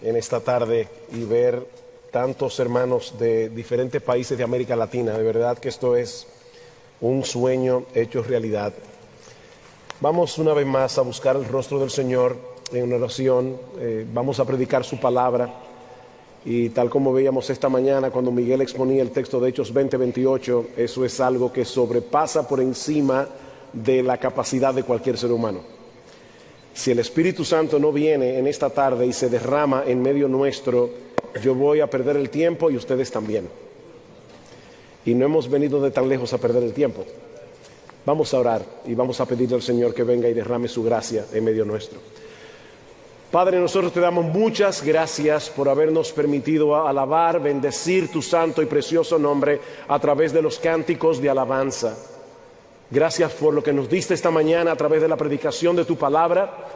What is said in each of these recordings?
En esta tarde y ver tantos hermanos de diferentes países de América Latina. De verdad que esto es un sueño hecho realidad. Vamos una vez más a buscar el rostro del Señor en una oración. Vamos a predicar su palabra. Y tal como veíamos esta mañana cuando Miguel exponía el texto de Hechos 20:28, eso es algo que sobrepasa por encima de la capacidad de cualquier ser humano. Si el Espíritu Santo no viene en esta tarde y se derrama en medio nuestro, yo voy a perder el tiempo y ustedes también. Y no hemos venido de tan lejos a perder el tiempo. Vamos a orar y vamos a pedirle al Señor que venga y derrame su gracia en medio nuestro. Padre, nosotros te damos muchas gracias por habernos permitido alabar, bendecir tu santo y precioso nombre a través de los cánticos de alabanza. Gracias por lo que nos diste esta mañana a través de la predicación de tu palabra.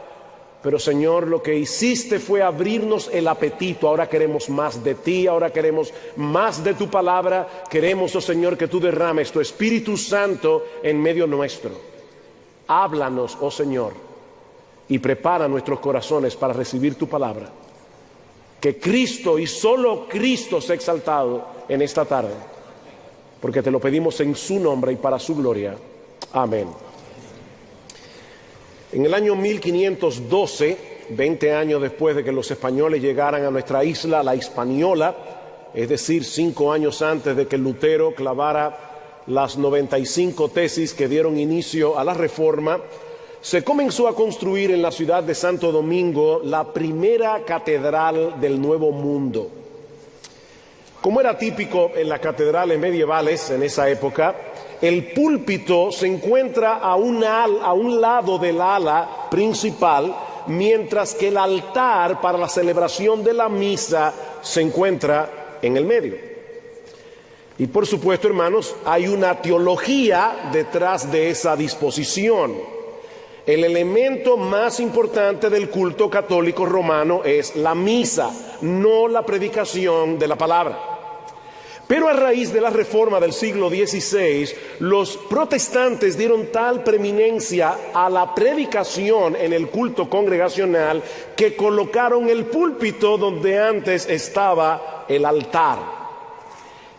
Pero Señor, lo que hiciste fue abrirnos el apetito. Ahora queremos más de ti, ahora queremos más de tu palabra. Queremos, oh Señor, que tú derrames tu Espíritu Santo en medio nuestro. Háblanos, oh Señor, y prepara nuestros corazones para recibir tu palabra. Que Cristo y solo Cristo sea exaltado en esta tarde, porque te lo pedimos en su nombre y para su gloria. Amén. En el año 1512, 20 años después de que los españoles llegaran a nuestra isla, la Hispaniola, es decir, 5 años antes de que Lutero clavara las 95 tesis que dieron inicio a la Reforma, se comenzó a construir en la ciudad de Santo Domingo la primera catedral del Nuevo Mundo. Como era típico en las catedrales medievales en esa época, el púlpito se encuentra a un lado del ala principal, mientras que el altar para la celebración de la misa se encuentra en el medio. Y por supuesto, hermanos, hay una teología detrás de esa disposición. El elemento más importante del culto católico romano es la misa, no la predicación de la palabra. Pero a raíz de la reforma del siglo XVI, los protestantes dieron tal preeminencia a la predicación en el culto congregacional que colocaron el púlpito donde antes estaba el altar.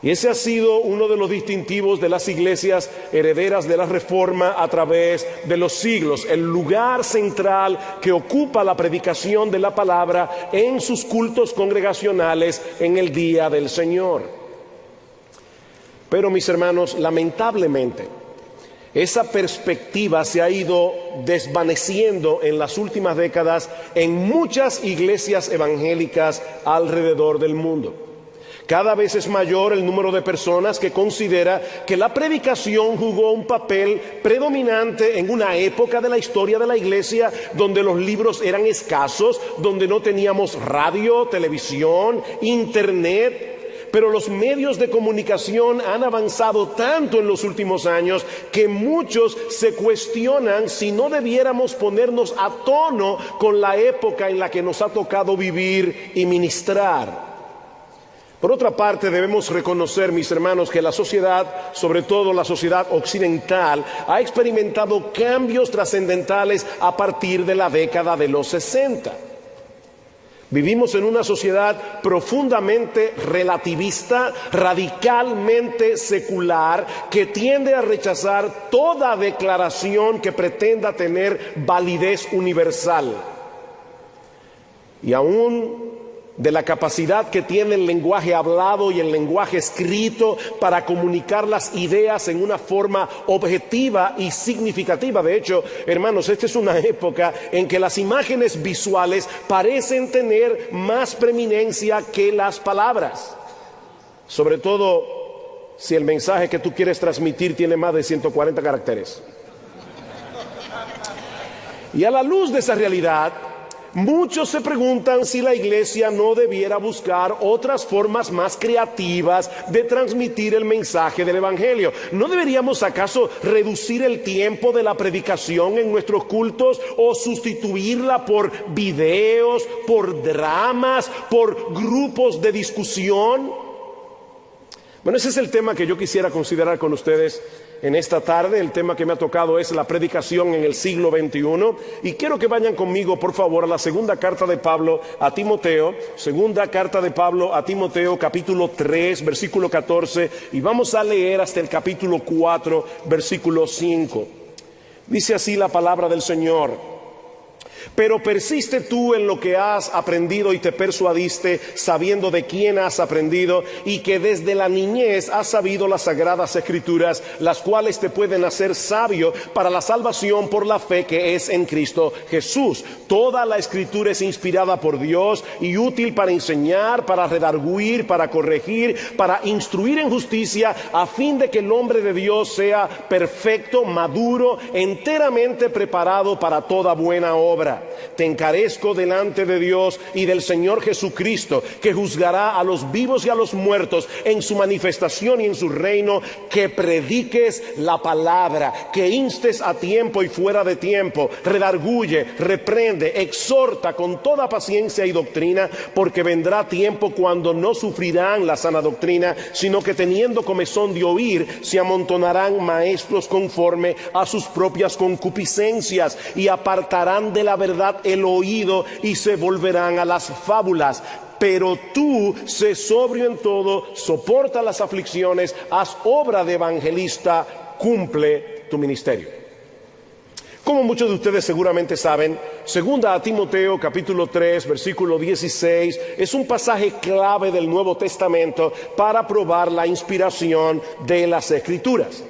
Y ese ha sido uno de los distintivos de las iglesias herederas de la Reforma a través de los siglos, el lugar central que ocupa la predicación de la palabra en sus cultos congregacionales en el día del Señor. Pero mis hermanos, lamentablemente, esa perspectiva se ha ido desvaneciendo en las últimas décadas en muchas iglesias evangélicas alrededor del mundo. Cada vez es mayor el número de personas que considera que la predicación jugó un papel predominante en una época de la historia de la iglesia donde los libros eran escasos, donde no teníamos radio, televisión, internet. Pero los medios de comunicación han avanzado tanto en los últimos años que muchos se cuestionan si no debiéramos ponernos a tono con la época en la que nos ha tocado vivir y ministrar. Por otra parte, debemos reconocer, mis hermanos, que la sociedad, sobre todo la sociedad occidental, ha experimentado cambios trascendentales a partir de la década de los 60. Vivimos en una sociedad profundamente relativista, radicalmente secular, que tiende a rechazar toda declaración que pretenda tener validez universal. Y aún de la capacidad que tiene el lenguaje hablado y el lenguaje escrito para comunicar las ideas en una forma objetiva y significativa. De hecho, hermanos, esta es una época en que las imágenes visuales parecen tener más preeminencia que las palabras. Sobre todo si el mensaje que tú quieres transmitir tiene más de 140 caracteres. Y a la luz de esa realidad, muchos se preguntan si la iglesia no debiera buscar otras formas más creativas de transmitir el mensaje del evangelio. ¿No deberíamos acaso reducir el tiempo de la predicación en nuestros cultos o sustituirla por videos, por dramas, por grupos de discusión? Bueno, ese es el tema que yo quisiera considerar con ustedes en esta tarde. El tema que me ha tocado es la predicación en el siglo XXI. Y quiero que vayan conmigo, por favor, a la segunda carta de Pablo a Timoteo. Segunda carta de Pablo a Timoteo, capítulo 3, versículo 14. Y vamos a leer hasta el capítulo 4, versículo 5. Dice así la palabra del Señor: pero persiste tú en lo que has aprendido y te persuadiste, sabiendo de quién has aprendido, y que desde la niñez has sabido las sagradas escrituras, las cuales te pueden hacer sabio para la salvación por la fe que es en Cristo Jesús. Toda la escritura es inspirada por Dios y útil para enseñar, para redarguir, para corregir, para instruir en justicia, a fin de que el hombre de Dios sea perfecto, maduro, enteramente preparado para toda buena obra. Te encarezco delante de Dios y del Señor Jesucristo, que juzgará a los vivos y a los muertos en su manifestación y en su reino, que prediques la palabra, que instes a tiempo y fuera de tiempo, redarguye, reprende, exhorta con toda paciencia y doctrina, porque vendrá tiempo cuando no sufrirán la sana doctrina, sino que teniendo comezón de oír, se amontonarán maestros conforme a sus propias concupiscencias, y apartarán de la verdad el oído y se volverán a las fábulas. Pero tú sé sobrio en todo, soporta las aflicciones, haz obra de evangelista, cumple tu ministerio. Como muchos de ustedes seguramente saben, segunda a Timoteo capítulo 3 versículo 16 es un pasaje clave del Nuevo Testamento para probar la inspiración de las Escrituras.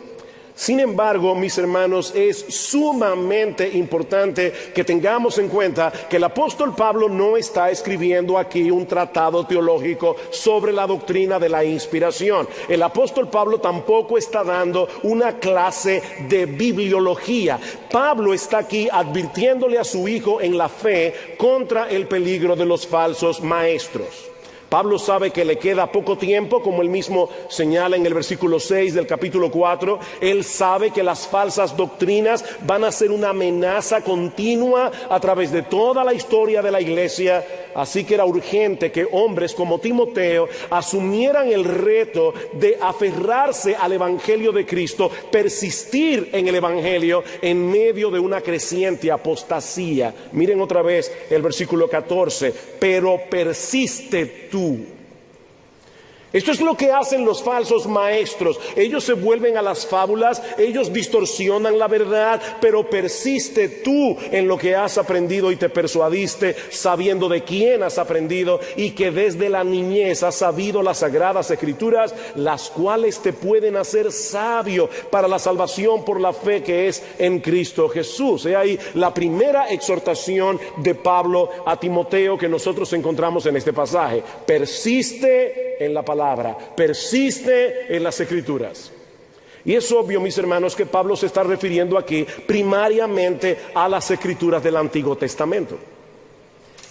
Sin embargo, mis hermanos, es sumamente importante que tengamos en cuenta que el apóstol Pablo no está escribiendo aquí un tratado teológico sobre la doctrina de la inspiración. El apóstol Pablo tampoco está dando una clase de bibliología. Pablo está aquí advirtiéndole a su hijo en la fe contra el peligro de los falsos maestros. Pablo sabe que le queda poco tiempo, como él mismo señala en el versículo 6 del capítulo 4. Él sabe que las falsas doctrinas van a ser una amenaza continua a través de toda la historia de la iglesia. Así que era urgente que hombres como Timoteo asumieran el reto de aferrarse al evangelio de Cristo, persistir en el evangelio en medio de una creciente apostasía. Miren otra vez el versículo 14: pero persiste tú. Esto es lo que hacen los falsos maestros. Ellos se vuelven a las fábulas, ellos distorsionan la verdad, pero persiste tú en lo que has aprendido y te persuadiste, sabiendo de quién has aprendido y que desde la niñez has sabido las sagradas escrituras, las cuales te pueden hacer sabio para la salvación por la fe que es en Cristo Jesús. He ahí la primera exhortación de Pablo a Timoteo que nosotros encontramos en este pasaje: persiste en la palabra, persiste en las escrituras. Y es obvio, mis hermanos, que Pablo se está refiriendo aquí primariamente a las escrituras del Antiguo Testamento.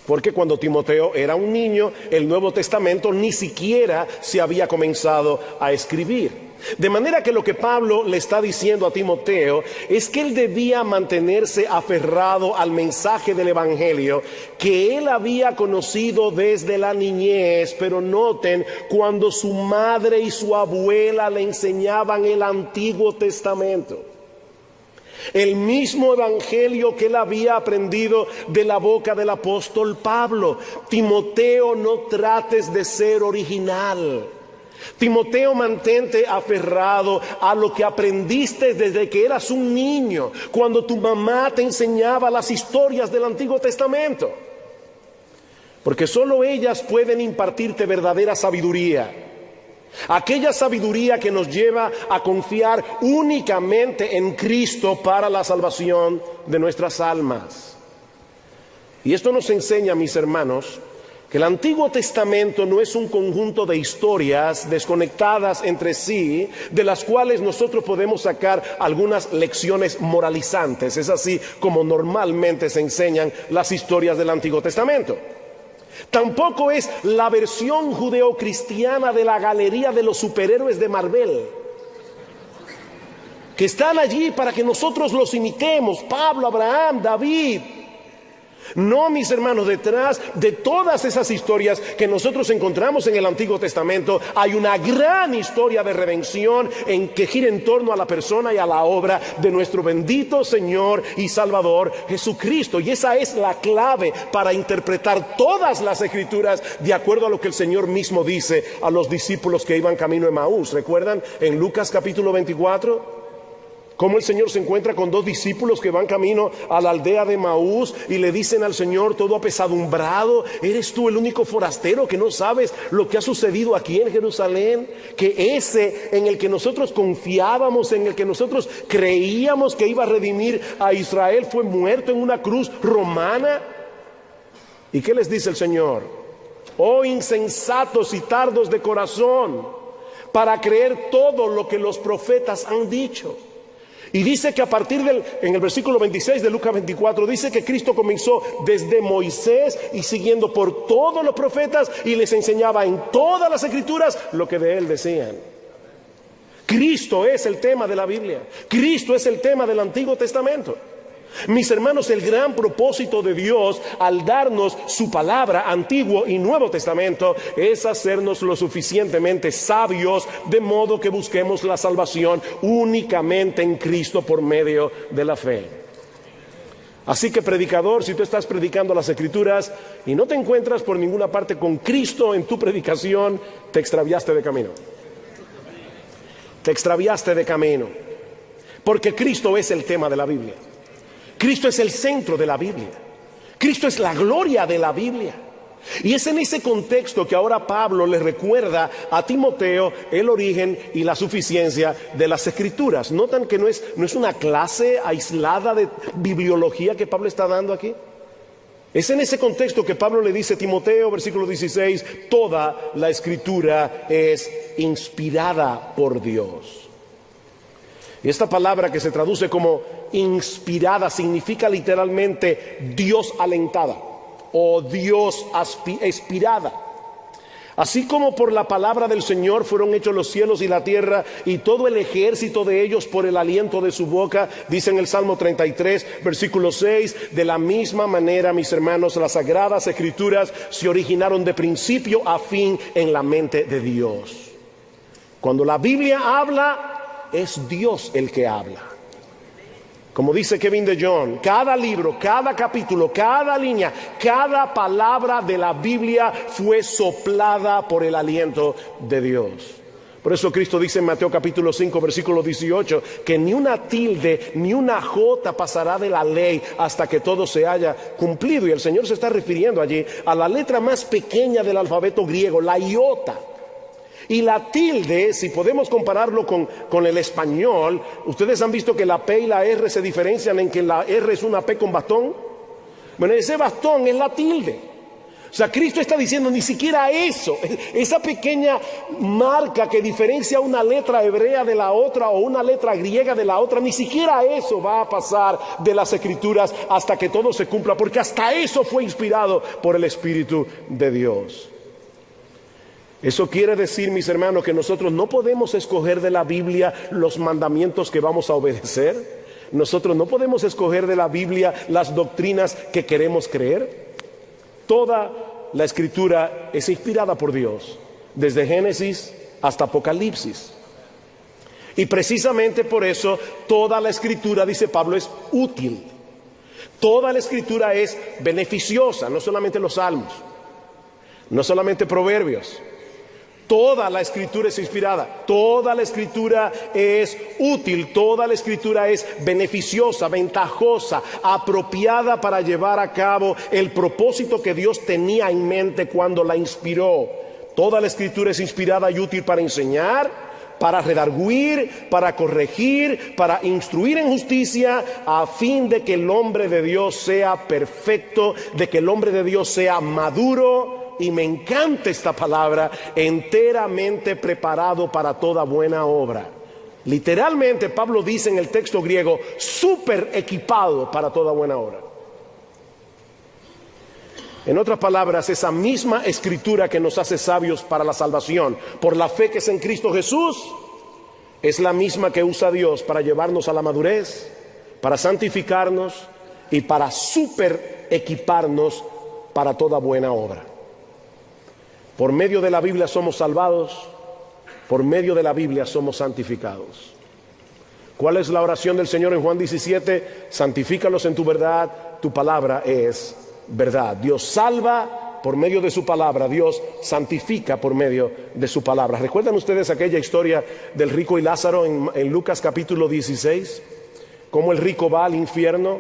Porque cuando Timoteo era un niño, el Nuevo Testamento ni siquiera se había comenzado a escribir. De manera que lo que Pablo le está diciendo a Timoteo es que él debía mantenerse aferrado al mensaje del evangelio que él había conocido desde la niñez. Pero noten, cuando su madre y su abuela le enseñaban el Antiguo Testamento, el mismo evangelio que él había aprendido de la boca del apóstol Pablo. Timoteo, no trates de ser original. Timoteo, mantente aferrado a lo que aprendiste desde que eras un niño, cuando tu mamá te enseñaba las historias del Antiguo Testamento, porque solo ellas pueden impartirte verdadera sabiduría, aquella sabiduría que nos lleva a confiar únicamente en Cristo para la salvación de nuestras almas. Y esto nos enseña, mis hermanos, que el Antiguo Testamento no es un conjunto de historias desconectadas entre sí, de las cuales nosotros podemos sacar algunas lecciones moralizantes. Es así como normalmente se enseñan las historias del Antiguo Testamento. Tampoco es la versión judeocristiana de la galería de los superhéroes de Marvel, que están allí para que nosotros los imitemos: Pablo, Abraham, David. No, mis hermanos, detrás de todas esas historias que nosotros encontramos en el Antiguo Testamento, hay una gran historia de redención en que gira en torno a la persona y a la obra de nuestro bendito Señor y Salvador Jesucristo. Y esa es la clave para interpretar todas las Escrituras de acuerdo a lo que el Señor mismo dice a los discípulos que iban camino a Emaús. ¿Recuerdan en Lucas capítulo 24? Cómo el Señor se encuentra con dos discípulos que van camino a la aldea de Emaús y le dicen al Señor todo apesadumbrado: ¿eres tú el único forastero que no sabes lo que ha sucedido aquí en Jerusalén? Que ese en el que nosotros confiábamos, en el que nosotros creíamos que iba a redimir a Israel, fue muerto en una cruz romana. ¿Y qué les dice el Señor? Oh insensatos y tardos de corazón, para creer todo lo que los profetas han dicho. Y dice que a partir en el versículo 26 de Lucas 24, dice que Cristo comenzó desde Moisés y siguiendo por todos los profetas y les enseñaba en todas las Escrituras lo que de él decían. Cristo es el tema de la Biblia. Cristo es el tema del Antiguo Testamento. Mis hermanos, el gran propósito de Dios al darnos su palabra, Antiguo y Nuevo Testamento, es hacernos lo suficientemente sabios de modo que busquemos la salvación únicamente en Cristo por medio de la fe. Así que, predicador, si tú estás predicando las Escrituras y no te encuentras por ninguna parte con Cristo en tu predicación, te extraviaste de camino. Te extraviaste de camino, porque Cristo es el tema de la Biblia. Cristo es el centro de la Biblia. Cristo es la gloria de la Biblia. Y es en ese contexto que ahora Pablo le recuerda a Timoteo el origen y la suficiencia de las Escrituras. ¿Notan que no es una clase aislada de bibliología que Pablo está dando aquí? Es en ese contexto que Pablo le dice a Timoteo, versículo 16, toda la Escritura es inspirada por Dios. Y esta palabra que se traduce como inspirada significa literalmente Dios alentada o Dios inspirada. Así como por la palabra del Señor fueron hechos los cielos y la tierra y todo el ejército de ellos por el aliento de su boca, dice en el Salmo 33, versículo 6, de la misma manera, mis hermanos, las sagradas Escrituras se originaron de principio a fin en la mente de Dios. Cuando la Biblia habla, es Dios el que habla. Como dice Kevin DeJohn, cada libro, cada capítulo, cada línea, cada palabra de la Biblia fue soplada por el aliento de Dios. Por eso Cristo dice en Mateo capítulo 5, versículo 18, que ni una tilde ni una jota pasará de la ley hasta que todo se haya cumplido. Y el Señor se está refiriendo allí a la letra más pequeña del alfabeto griego, la iota. Y la tilde, si podemos compararlo con el español, ustedes han visto que la P y la R se diferencian en que la R es una P con bastón. Bueno, ese bastón es la tilde. O sea, Cristo está diciendo ni siquiera eso, esa pequeña marca que diferencia una letra hebrea de la otra o una letra griega de la otra, ni siquiera eso va a pasar de las Escrituras hasta que todo se cumpla, porque hasta eso fue inspirado por el Espíritu de Dios. Eso quiere decir, mis hermanos, que nosotros no podemos escoger de la Biblia los mandamientos que vamos a obedecer. Nosotros no podemos escoger de la Biblia las doctrinas que queremos creer. Toda la Escritura es inspirada por Dios, desde Génesis hasta Apocalipsis. Y precisamente por eso toda la Escritura, dice Pablo, es útil. Toda la Escritura es beneficiosa, no solamente los Salmos, no solamente Proverbios. Toda la Escritura es inspirada, toda la Escritura es útil, toda la Escritura es beneficiosa, ventajosa, apropiada para llevar a cabo el propósito que Dios tenía en mente cuando la inspiró. Toda la Escritura es inspirada y útil para enseñar, para redarguir, para corregir, para instruir en justicia, a fin de que el hombre de Dios sea perfecto, de que el hombre de Dios sea maduro. Y me encanta esta palabra, enteramente preparado para toda buena obra. Literalmente Pablo dice en el texto griego, súper equipado para toda buena obra. En otras palabras, esa misma Escritura que nos hace sabios para la salvación por la fe que es en Cristo Jesús, es la misma que usa Dios para llevarnos a la madurez, para santificarnos y para súper equiparnos para toda buena obra. Por medio de la Biblia somos salvados, por medio de la Biblia somos santificados. ¿Cuál es la oración del Señor en Juan 17? Santifícalos en tu verdad, tu palabra es verdad. Dios salva por medio de su palabra, Dios santifica por medio de su palabra. ¿Recuerdan ustedes aquella historia del rico y Lázaro en Lucas capítulo 16? Cómo el rico va al infierno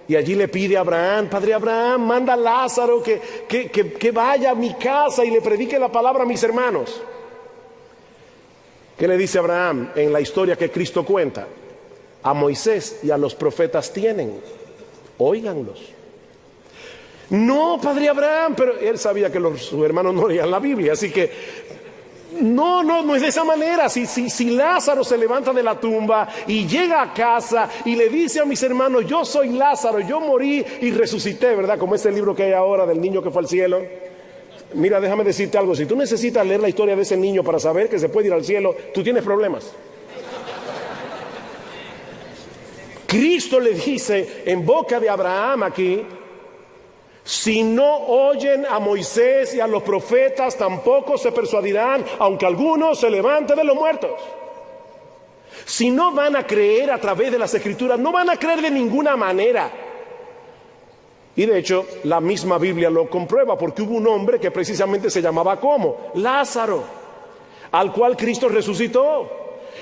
y allí le pide a Abraham: Padre Abraham, manda a Lázaro que vaya a mi casa y le predique la palabra a mis hermanos. ¿Qué le dice Abraham en la historia que Cristo cuenta? A Moisés y a los profetas tienen, óiganlos. No, Padre Abraham, pero él sabía que sus hermanos no leían la Biblia, así que no es de esa manera. Si Lázaro se levanta de la tumba y llega a casa y le dice a mis hermanos: yo soy Lázaro, yo morí y resucité, ¿verdad? Como ese libro que hay ahora del niño que fue al cielo. Mira, déjame decirte algo: si tú necesitas leer la historia de ese niño para saber que se puede ir al cielo, tú tienes problemas. Cristo le dice en boca de Abraham aquí: si no oyen a Moisés y a los profetas, tampoco se persuadirán, aunque algunos se levanten de los muertos. Si no van a creer a través de las Escrituras, no van a creer de ninguna manera. Y de hecho, la misma Biblia lo comprueba, porque hubo un hombre que precisamente se llamaba ¿cómo? Lázaro, al cual Cristo resucitó.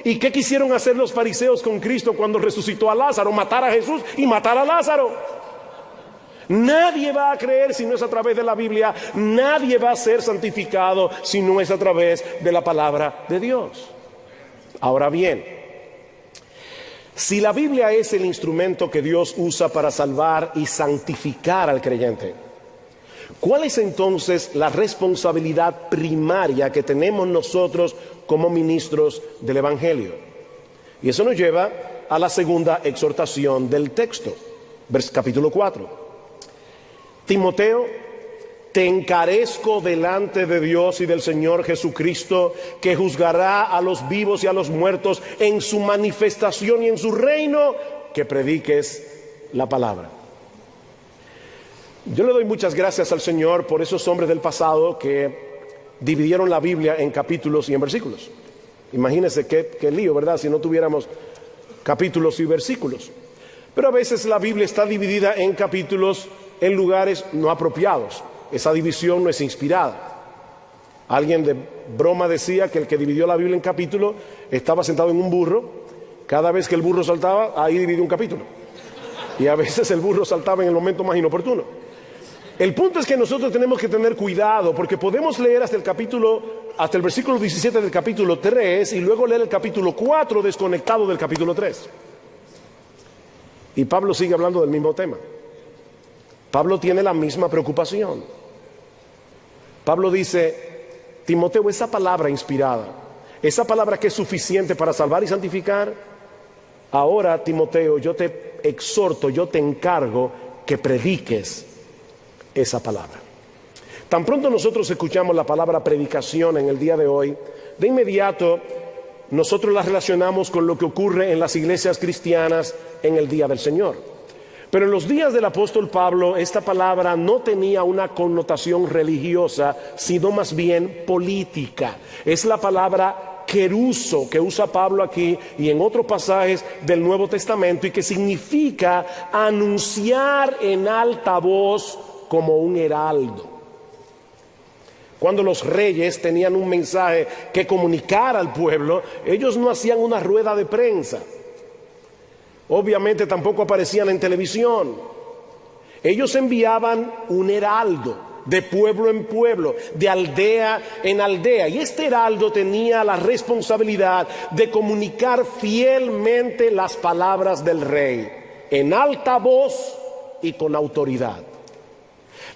¿Y qué quisieron hacer los fariseos con Cristo cuando resucitó a Lázaro? Matar a Jesús y matar a Lázaro. Nadie va a creer si no es a través de la Biblia. Nadie va a ser santificado si no es a través de la palabra de Dios. Ahora bien, si la Biblia es el instrumento que Dios usa para salvar y santificar al creyente, ¿cuál es entonces la responsabilidad primaria que tenemos nosotros como ministros del Evangelio? Y eso nos lleva a la segunda exhortación del texto, capítulo 4. Timoteo, te encarezco delante de Dios y del Señor Jesucristo, que juzgará a los vivos y a los muertos en su manifestación y en su reino, que prediques la palabra. Yo le doy muchas gracias al Señor por esos hombres del pasado que dividieron la Biblia en capítulos y en versículos. Imagínense qué lío, ¿verdad?, si no tuviéramos capítulos y versículos. Pero a veces la Biblia está dividida en capítulos en lugares no apropiados. Esa división no es inspirada. Alguien de broma decía que el que dividió la Biblia en capítulos estaba sentado en un burro. Cada vez que el burro saltaba, ahí dividió un capítulo. Y a veces el burro saltaba en el momento más inoportuno. El punto es que nosotros tenemos que tener cuidado, porque podemos leer hasta el versículo 17 del capítulo 3 y luego leer el capítulo 4 desconectado del capítulo 3. Y Pablo sigue hablando del mismo tema. Pablo tiene la misma preocupación. Pablo dice: Timoteo, esa palabra inspirada, esa palabra que es suficiente para salvar y santificar, ahora, Timoteo, yo te exhorto, yo te encargo que prediques esa palabra. Tan pronto nosotros escuchamos la palabra predicación en el día de hoy, de inmediato nosotros la relacionamos con lo que ocurre en las iglesias cristianas en el día del Señor. Pero en los días del apóstol Pablo, esta palabra no tenía una connotación religiosa, sino más bien política. Es la palabra keruso que usa Pablo aquí y en otros pasajes del Nuevo Testamento, y que significa anunciar en alta voz como un heraldo. Cuando los reyes tenían un mensaje que comunicar al pueblo, ellos no hacían una rueda de prensa. Obviamente tampoco aparecían en televisión. Ellos enviaban un heraldo de pueblo en pueblo, de aldea en aldea. Y este heraldo tenía la responsabilidad de comunicar fielmente las palabras del rey, en alta voz y con autoridad.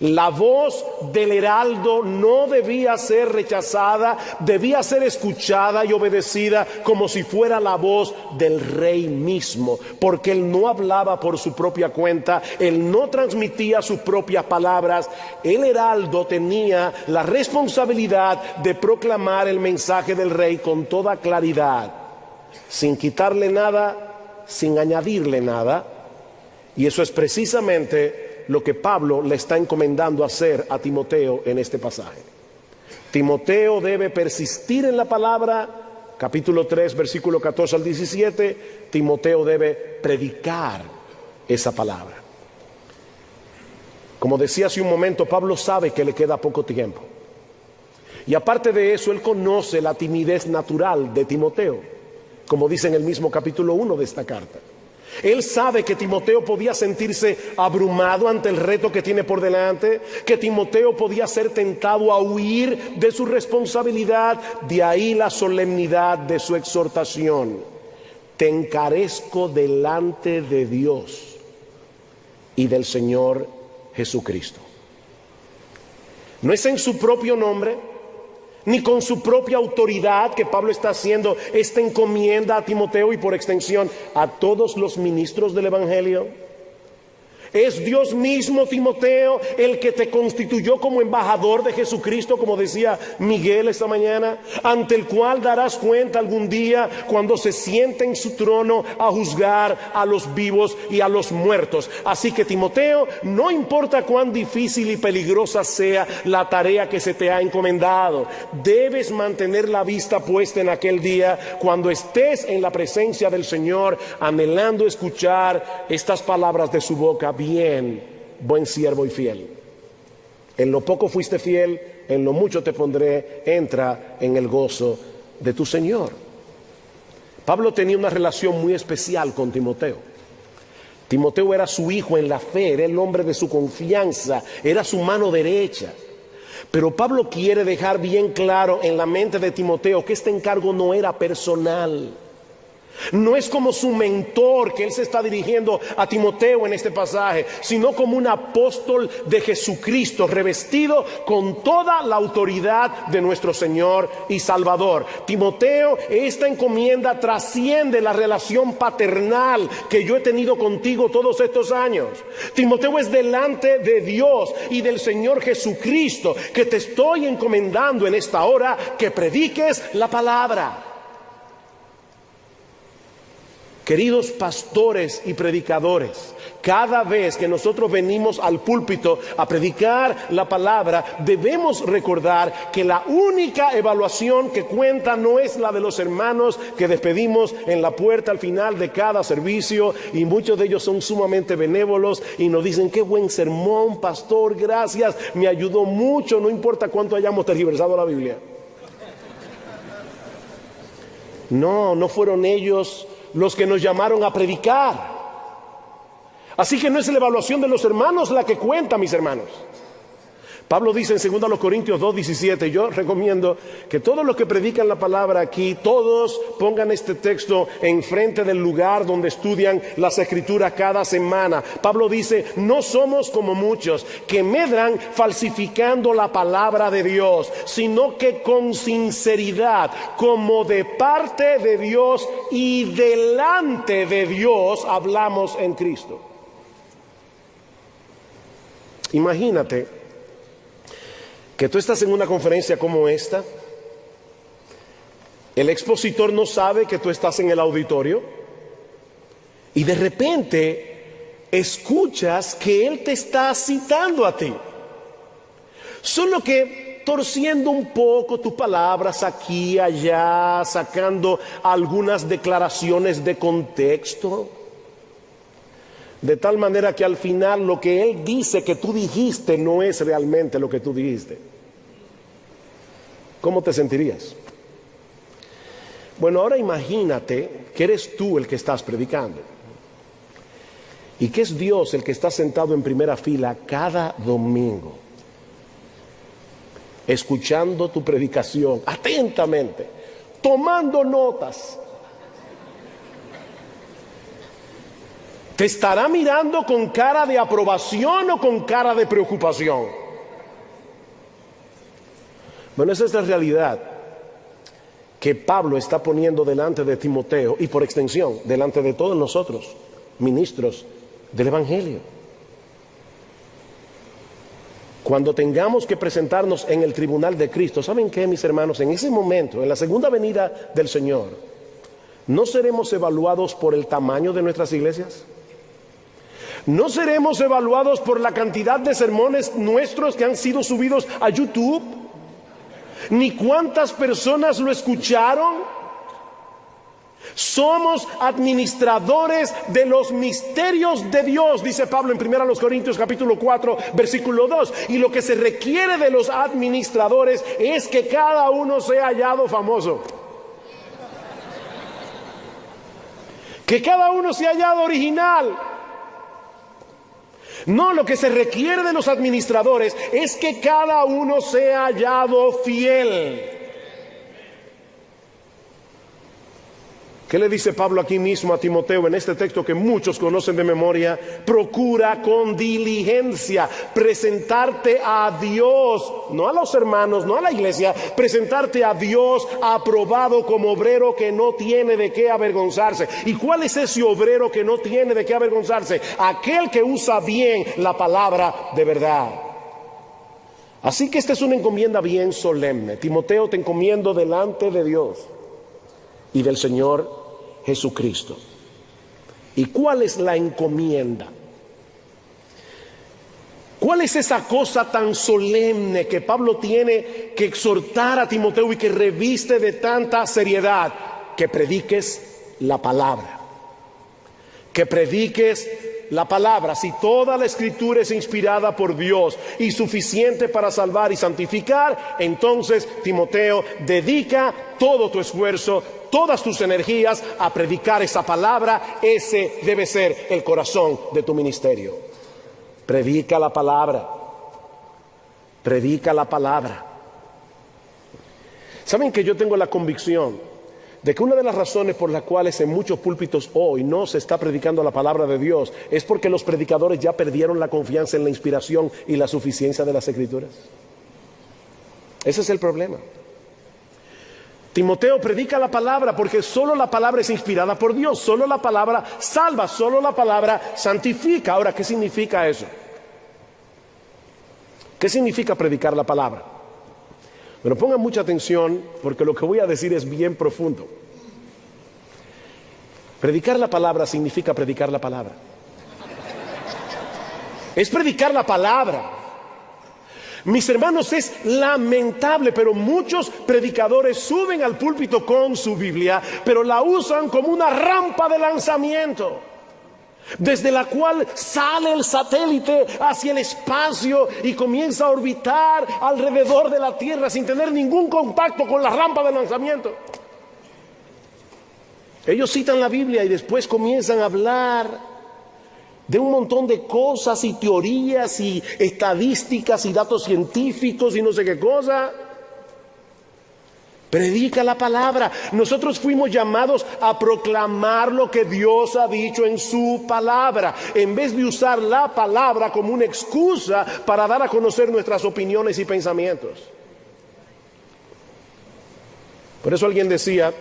La voz del heraldo no debía ser rechazada, debía ser escuchada y obedecida como si fuera la voz del rey mismo, porque él no hablaba por su propia cuenta, él no transmitía sus propias palabras. El heraldo tenía la responsabilidad de proclamar el mensaje del rey con toda claridad, sin quitarle nada, sin añadirle nada. Y eso es precisamente lo que Pablo le está encomendando hacer a Timoteo en este pasaje. Timoteo debe persistir en la palabra, capítulo 3, versículo 14 al 17, Timoteo debe predicar esa palabra. Como decía hace un momento, Pablo sabe que le queda poco tiempo. Y aparte de eso, él conoce la timidez natural de Timoteo, como dice en el mismo capítulo 1 de esta carta. Él sabe que Timoteo podía sentirse abrumado ante el reto que tiene por delante, que Timoteo podía ser tentado a huir de su responsabilidad, de ahí la solemnidad de su exhortación. Te encarezco delante de Dios y del Señor Jesucristo. No es en su propio nombre, ni con su propia autoridad que Pablo está haciendo esta encomienda a Timoteo y por extensión a todos los ministros del Evangelio. Es Dios mismo, Timoteo, el que te constituyó como embajador de Jesucristo, como decía Miguel esta mañana, ante el cual darás cuenta algún día cuando se siente en su trono a juzgar a los vivos y a los muertos. Así que, Timoteo, no importa cuán difícil y peligrosa sea la tarea que se te ha encomendado, debes mantener la vista puesta en aquel día cuando estés en la presencia del Señor, anhelando escuchar estas palabras de su boca. Bien, buen siervo y fiel. En lo poco fuiste fiel, en lo mucho te pondré, entra en el gozo de tu Señor. Pablo tenía una relación muy especial con Timoteo. Timoteo era su hijo en la fe, era el hombre de su confianza, era su mano derecha. Pero Pablo quiere dejar bien claro en la mente de Timoteo que este encargo no era personal. No es como su mentor que él se está dirigiendo a Timoteo en este pasaje, sino como un apóstol de Jesucristo, revestido con toda la autoridad de nuestro Señor y Salvador. Timoteo, esta encomienda trasciende la relación paternal que yo he tenido contigo todos estos años. Timoteo, es delante de Dios y del Señor Jesucristo que te estoy encomendando en esta hora que prediques la palabra. Queridos pastores y predicadores, cada vez que nosotros venimos al púlpito a predicar la palabra, debemos recordar que la única evaluación que cuenta no es la de los hermanos que despedimos en la puerta al final de cada servicio, y muchos de ellos son sumamente benévolos y nos dicen: qué buen sermón, pastor, gracias, me ayudó mucho, no importa cuánto hayamos tergiversado la Biblia. No fueron ellos los que nos llamaron a predicar. Así que no es la evaluación de los hermanos la que cuenta, mis hermanos. Pablo dice en 2 Corintios 2:17, yo recomiendo que todos los que predican la palabra aquí, todos pongan este texto enfrente del lugar donde estudian las Escrituras cada semana. Pablo dice: no somos como muchos que medran falsificando la palabra de Dios, sino que con sinceridad, como de parte de Dios y delante de Dios, hablamos en Cristo. Imagínate que tú estás en una conferencia como esta, el expositor no sabe que tú estás en el auditorio y de repente escuchas que él te está citando a ti, solo que torciendo un poco tus palabras aquí y allá, sacando algunas declaraciones de contexto, de tal manera que al final lo que él dice que tú dijiste no es realmente lo que tú dijiste. ¿Cómo te sentirías? Bueno, ahora imagínate que eres tú el que estás predicando y que es Dios el que está sentado en primera fila cada domingo, escuchando tu predicación atentamente, tomando notas. ¿Te estará mirando con cara de aprobación o con cara de preocupación? Bueno, esa es la realidad que Pablo está poniendo delante de Timoteo y por extensión delante de todos nosotros, ministros del Evangelio. Cuando tengamos que presentarnos en el tribunal de Cristo, ¿saben qué, mis hermanos? En ese momento, en la segunda venida del Señor, ¿no seremos evaluados por el tamaño de nuestras iglesias? ¿No seremos evaluados por la cantidad de sermones nuestros que han sido subidos a YouTube? ¿Ni cuántas personas lo escucharon? Somos administradores de los misterios de Dios, dice Pablo en 1 Corintios capítulo 4, versículo 2. Y lo que se requiere de los administradores es que cada uno sea hallado famoso. Que cada uno sea hallado original. No, lo que se requiere de los administradores es que cada uno sea hallado fiel. ¿Qué le dice Pablo aquí mismo a Timoteo en este texto que muchos conocen de memoria? Procura con diligencia presentarte a Dios, no a los hermanos, no a la iglesia, presentarte a Dios aprobado como obrero que no tiene de qué avergonzarse. ¿Y cuál es ese obrero que no tiene de qué avergonzarse? Aquel que usa bien la palabra de verdad. Así que esta es una encomienda bien solemne. Timoteo, te encomiendo delante de Dios y del Señor Jesucristo. ¿Y cuál es la encomienda? ¿Cuál es esa cosa tan solemne que Pablo tiene que exhortar a Timoteo y que reviste de tanta seriedad? Que prediques la palabra. Que prediques la palabra. Si toda la escritura es inspirada por Dios y suficiente para salvar y santificar, entonces, Timoteo, dedica todo tu esfuerzo, todas tus energías a predicar esa palabra. Ese debe ser el corazón de tu ministerio. Predica la palabra. Predica la palabra. ¿Saben que yo tengo la convicción de que una de las razones por las cuales en muchos púlpitos hoy no se está predicando la palabra de Dios es porque los predicadores ya perdieron la confianza en la inspiración y la suficiencia de las escrituras? Ese es el problema. Timoteo, predica la palabra, porque solo la palabra es inspirada por Dios, solo la palabra salva, solo la palabra santifica. Ahora, ¿qué significa eso? ¿Qué significa predicar la palabra? Pero pongan mucha atención, porque lo que voy a decir es bien profundo. Predicar la palabra significa predicar la palabra. Es predicar la palabra. Mis hermanos, es lamentable, pero muchos predicadores suben al púlpito con su Biblia, pero la usan como una rampa de lanzamiento, desde la cual sale el satélite hacia el espacio y comienza a orbitar alrededor de la Tierra sin tener ningún contacto con la rampa de lanzamiento. Ellos citan la Biblia y después comienzan a hablar de un montón de cosas y teorías y estadísticas y datos científicos y no sé qué cosa. Predica la palabra. Nosotros fuimos llamados a proclamar lo que Dios ha dicho en su palabra, en vez de usar la palabra como una excusa para dar a conocer nuestras opiniones y pensamientos. Por eso alguien decía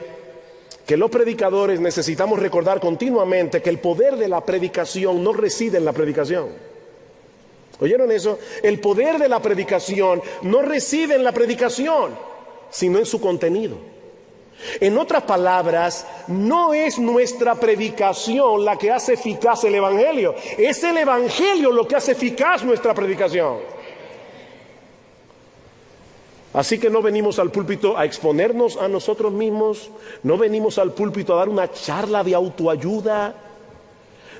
que los predicadores necesitamos recordar continuamente que el poder de la predicación no reside en la predicación. ¿Oyeron eso? El poder de la predicación no reside en la predicación, sino en su contenido. En otras palabras, no es nuestra predicación la que hace eficaz el Evangelio, es el Evangelio lo que hace eficaz nuestra predicación. Así que no venimos al púlpito a exponernos a nosotros mismos, no venimos al púlpito a dar una charla de autoayuda,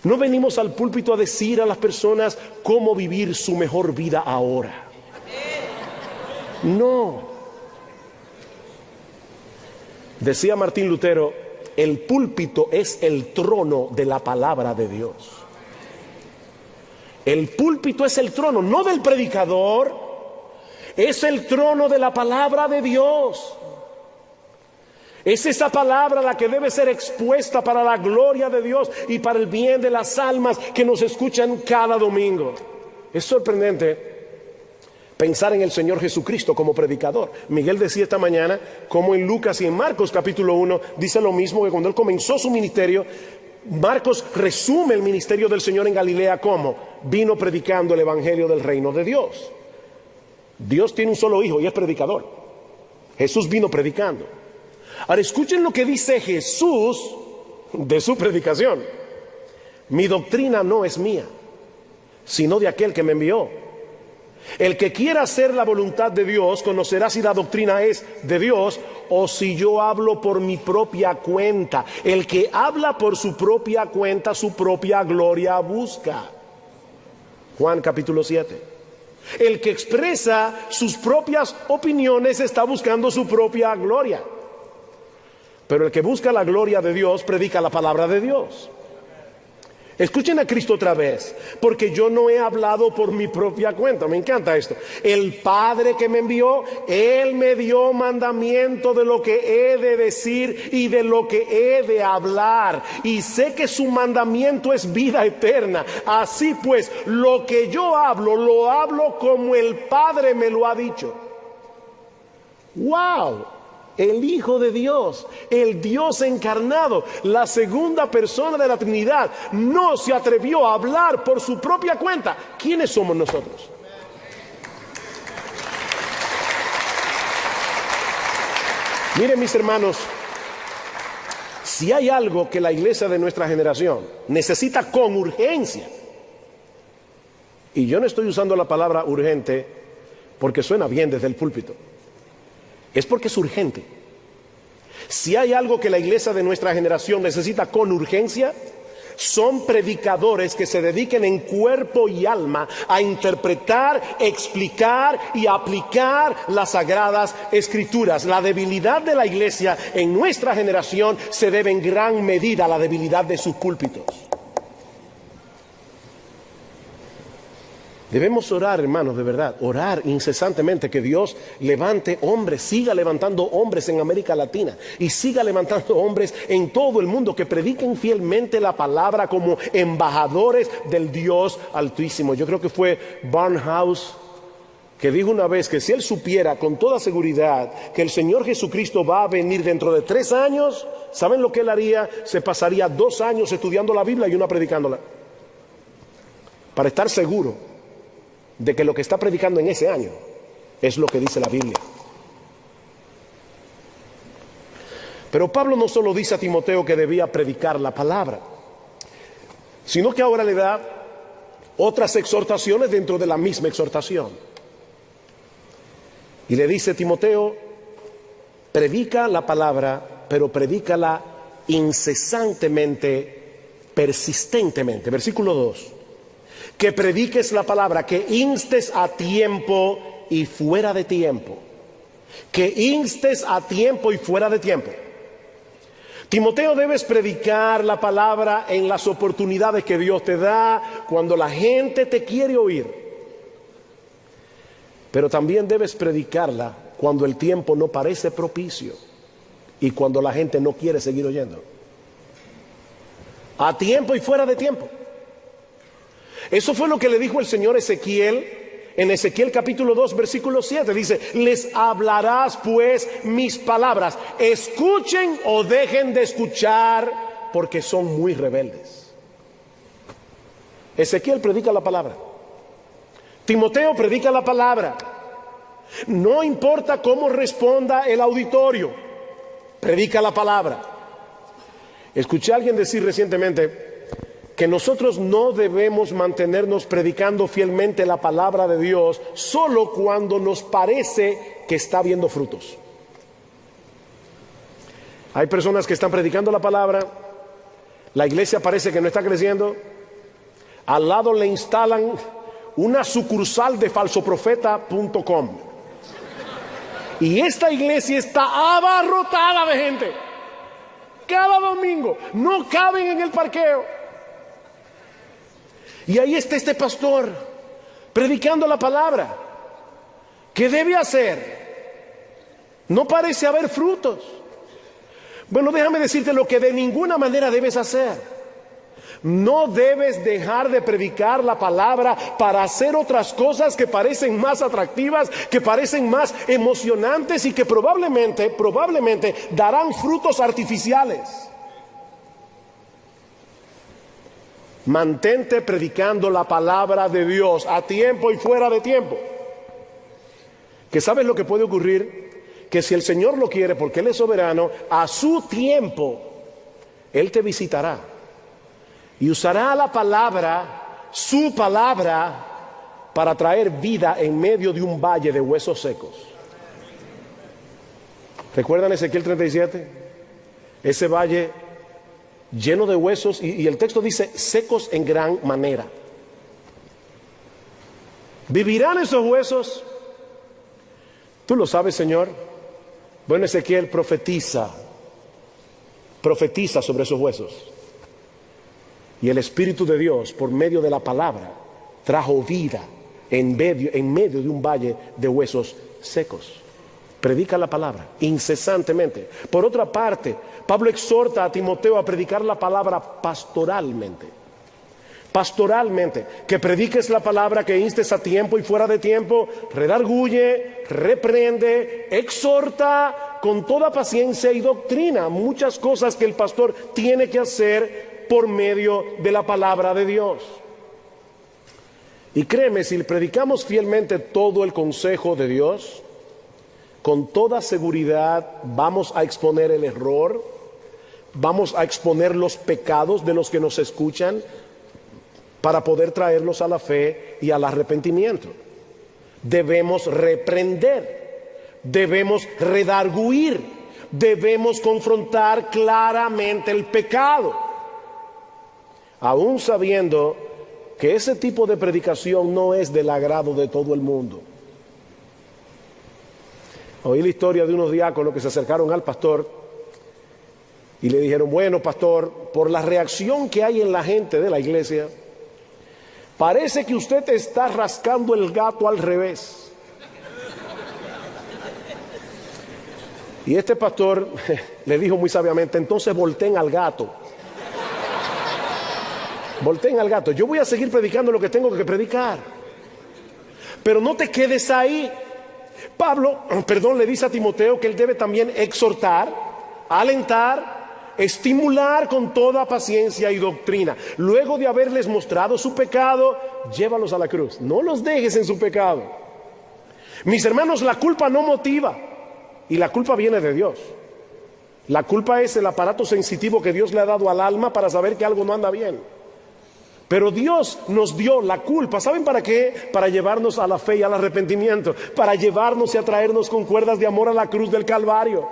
no venimos al púlpito a decir a las personas cómo vivir su mejor vida ahora. No. Decía Martín Lutero, el púlpito es el trono de la palabra de Dios. El púlpito es el trono, no del predicador, es el trono de la palabra de Dios. Es esa palabra la que debe ser expuesta para la gloria de Dios y para el bien de las almas que nos escuchan cada domingo. Es sorprendente pensar en el Señor Jesucristo como predicador. Miguel decía esta mañana como en Lucas y en Marcos capítulo 1 dice lo mismo, que cuando él comenzó su ministerio, Marcos resume el ministerio del Señor en Galilea como vino predicando el evangelio del reino de Dios. Dios tiene un solo hijo y es predicador. Jesús vino predicando. Ahora escuchen lo que dice Jesús de su predicación. Mi doctrina no es mía, sino de aquel que me envió. El que quiera hacer la voluntad de Dios conocerá si la doctrina es de Dios o si yo hablo por mi propia cuenta. El que habla por su propia cuenta, su propia gloria busca. Juan capítulo 7. El que expresa sus propias opiniones está buscando su propia gloria. Pero el que busca la gloria de Dios predica la palabra de Dios. Escuchen a Cristo otra vez, porque yo no he hablado por mi propia cuenta. Me encanta esto. El Padre que me envió, Él me dio mandamiento de lo que he de decir y de lo que he de hablar. Y sé que su mandamiento es vida eterna. Así pues, lo que yo hablo, lo hablo como el Padre me lo ha dicho. ¡Wow! El Hijo de Dios, el Dios encarnado, la segunda persona de la Trinidad, no se atrevió a hablar por su propia cuenta. ¿Quiénes somos nosotros? Miren, mis hermanos, si hay algo que la iglesia de nuestra generación necesita con urgencia, y yo no estoy usando la palabra urgente porque suena bien desde el púlpito, es porque es urgente. Si hay algo que la iglesia de nuestra generación necesita con urgencia, son predicadores que se dediquen en cuerpo y alma a interpretar, explicar y aplicar las sagradas escrituras. La debilidad de la iglesia en nuestra generación se debe en gran medida a la debilidad de sus púlpitos. Debemos orar, hermanos, de verdad, orar incesantemente que Dios levante hombres, siga levantando hombres en América Latina y siga levantando hombres en todo el mundo que prediquen fielmente la palabra como embajadores del Dios Altísimo. Yo creo que fue Barnhouse que dijo una vez que si él supiera con toda seguridad que el Señor Jesucristo va a venir dentro de 3 años, ¿saben lo que él haría? Se pasaría 2 años estudiando la Biblia y 1 predicándola, para estar seguro de que lo que está predicando en ese año es lo que dice la Biblia. Pero Pablo no solo dice a Timoteo que debía predicar la palabra, sino que ahora le da otras exhortaciones dentro de la misma exhortación. Y le dice: Timoteo, predica la palabra, pero predícala incesantemente, persistentemente. Versículo 2. Que prediques la palabra, que instes a tiempo y fuera de tiempo. Que instes a tiempo y fuera de tiempo. Timoteo, debes predicar la palabra en las oportunidades que Dios te da, cuando la gente te quiere oír. Pero también debes predicarla cuando el tiempo no parece propicio y cuando la gente no quiere seguir oyendo. A tiempo y fuera de tiempo. Eso fue lo que le dijo el Señor a Ezequiel en Ezequiel capítulo 2 versículo 7. Dice: les hablarás pues mis palabras, escuchen o dejen de escuchar, porque son muy rebeldes. Ezequiel predica la palabra, Timoteo predica la palabra. No importa cómo responda el auditorio, predica la palabra. Escuché a alguien decir recientemente que nosotros no debemos mantenernos predicando fielmente la palabra de Dios solo cuando nos parece que está viendo frutos. Hay personas que están predicando la palabra, la iglesia parece que no está creciendo, al lado le instalan una sucursal de falsoprofeta.com y esta iglesia está abarrotada de gente. Cada domingo no caben en el parqueo. Y ahí está este pastor predicando la palabra. ¿Qué debe hacer? No parece haber frutos. Bueno, déjame decirte lo que de ninguna manera debes hacer. No debes dejar de predicar la palabra para hacer otras cosas que parecen más atractivas, que parecen más emocionantes y que probablemente darán frutos artificiales. Mantente predicando la palabra de Dios a tiempo y fuera de tiempo. ¿Que sabes lo que puede ocurrir? Que si el Señor lo quiere, porque Él es soberano, a su tiempo Él te visitará y usará la palabra su palabra para traer vida en medio de un valle de huesos secos. ¿Recuerdan Ezequiel 37? Ese valle lleno de huesos y el texto dice secos en gran manera. ¿Vivirán esos huesos? ¿Tú lo sabes, Señor? Bueno, Ezequiel profetiza sobre esos huesos. Y el Espíritu de Dios, por medio de la palabra, trajo vida en medio de un valle de huesos secos. Predica la palabra incesantemente. Por otra parte, Pablo exhorta a Timoteo a predicar la palabra pastoralmente. Pastoralmente, que prediques la palabra, que instes a tiempo y fuera de tiempo, redarguye, reprende, exhorta con toda paciencia y doctrina. Muchas cosas que el pastor tiene que hacer por medio de la palabra de Dios. Y créeme, si predicamos fielmente todo el consejo de Dios, con toda seguridad vamos a exponer el error, vamos a exponer los pecados de los que nos escuchan para poder traerlos a la fe y al arrepentimiento. Debemos reprender, debemos redarguir, debemos confrontar claramente el pecado, aún sabiendo que ese tipo de predicación no es del agrado de todo el mundo. Oí la historia de unos diáconos que se acercaron al pastor y le dijeron: bueno, pastor, por la reacción que hay en la gente de la iglesia, parece que usted está rascando el gato al revés. Y este pastor le dijo muy sabiamente: entonces volteen al gato. Volteen al gato. Yo voy a seguir predicando lo que tengo que predicar, pero no te quedes ahí. Pablo, le dice a Timoteo que él debe también exhortar, alentar, estimular con toda paciencia y doctrina. Luego de haberles mostrado su pecado, llévalos a la cruz. No los dejes en su pecado. Mis hermanos, la culpa no motiva, y la culpa viene de Dios. La culpa es el aparato sensitivo que Dios le ha dado al alma para saber que algo no anda bien. Pero Dios nos dio la culpa. ¿Saben para qué? Para llevarnos a la fe y al arrepentimiento, para llevarnos y atraernos con cuerdas de amor a la cruz del Calvario.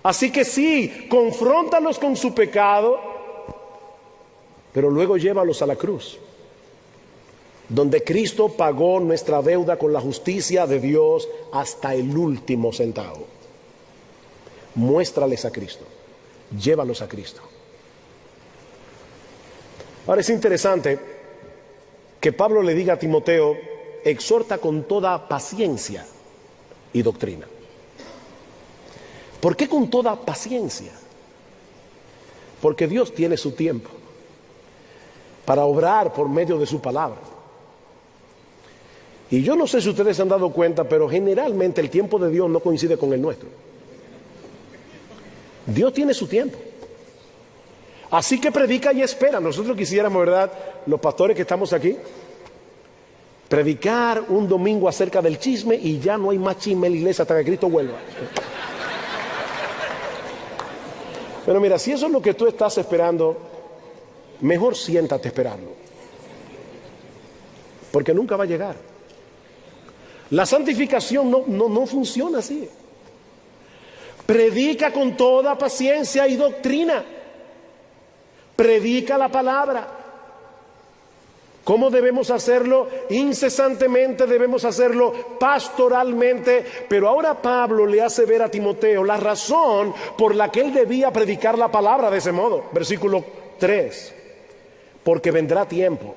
Así que sí, confróntalos con su pecado, pero luego llévalos a la cruz, donde Cristo pagó nuestra deuda con la justicia de Dios hasta el último centavo. Muéstrales a Cristo, llévalos a Cristo. Ahora es interesante que Pablo le diga a Timoteo: exhorta con toda paciencia y doctrina. ¿Por qué con toda paciencia? Porque Dios tiene su tiempo para obrar por medio de su palabra. Y yo no sé si ustedes se han dado cuenta, pero generalmente el tiempo de Dios no coincide con el nuestro. Dios tiene su tiempo. Así que predica y espera. Nosotros quisiéramos, ¿verdad?, los pastores que estamos aquí, predicar un domingo acerca del chisme y ya no hay más chisme en la iglesia hasta que Cristo vuelva. Pero mira, si eso es lo que tú estás esperando, mejor siéntate a esperarlo, porque nunca va a llegar. La santificación no funciona así. Predica con toda paciencia y doctrina. Predica la palabra. ¿Cómo debemos hacerlo? Incesantemente, debemos hacerlo pastoralmente. Pero ahora Pablo le hace ver a Timoteo la razón por la que él debía predicar la palabra de ese modo. Versículo 3. Porque vendrá tiempo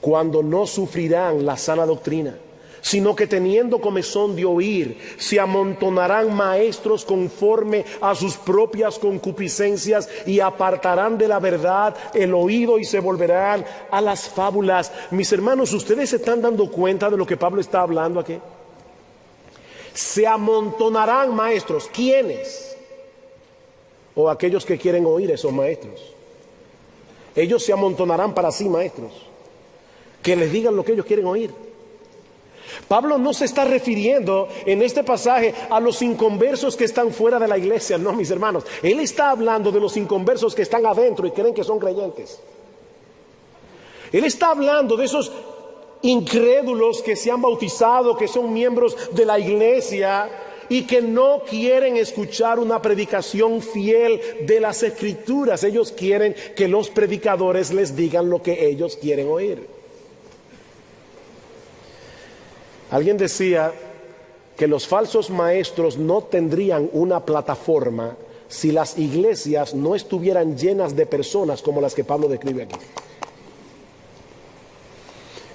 cuando no sufrirán la sana doctrina, sino que teniendo comezón de oír, se amontonarán maestros conforme a sus propias concupiscencias y apartarán de la verdad el oído y se volverán a las fábulas. Mis hermanos, ¿ustedes se están dando cuenta de lo que Pablo está hablando aquí? Se amontonarán maestros. ¿Quiénes? O aquellos que quieren oír esos maestros. Ellos se amontonarán para sí maestros, que les digan lo que ellos quieren oír. Pablo no se está refiriendo en este pasaje a los inconversos que están fuera de la iglesia, no, mis hermanos. Él está hablando de los inconversos que están adentro y creen que son creyentes. Él está hablando de esos incrédulos que se han bautizado, que son miembros de la iglesia y que no quieren escuchar una predicación fiel de las Escrituras. Ellos quieren que los predicadores les digan lo que ellos quieren oír. Alguien decía que los falsos maestros no tendrían una plataforma si las iglesias no estuvieran llenas de personas como las que Pablo describe aquí.